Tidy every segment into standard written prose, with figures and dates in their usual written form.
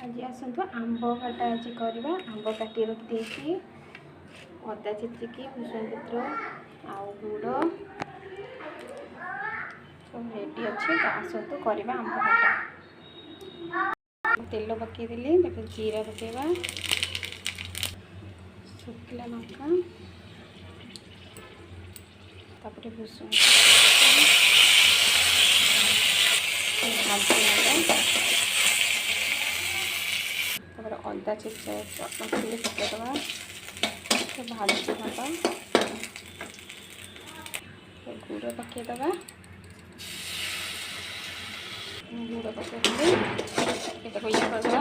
आज आसतु आंब खटा आज करवा। आंब काटी रखी अदा छेचिकी भूषण पत्र आउ गुड़ सब रेडी अच्छे। तो आसतु करवा आंब खटा। तेल पकईदेली जीरा पकेवा, शुखला लंका, तापर भूषण अदा छेचा रखिले पकईदवा भाजी नवा। गुड़ पकईदवा, गुड़ पकईदे ये करदवा।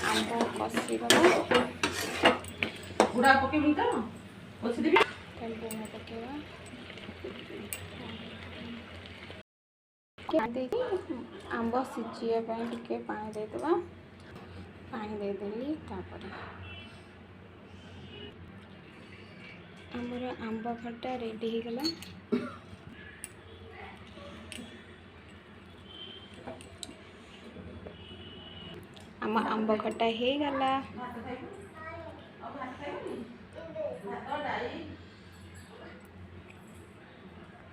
आंब कषीदवा, गुड़ा पकेबी तो कषीदेवी लुण पकेवा आंब सीझापी टिके पानी देदवा। पानी देदेली आमर आंब खटा रेडी हो गला। आम आंब खटा हो गला।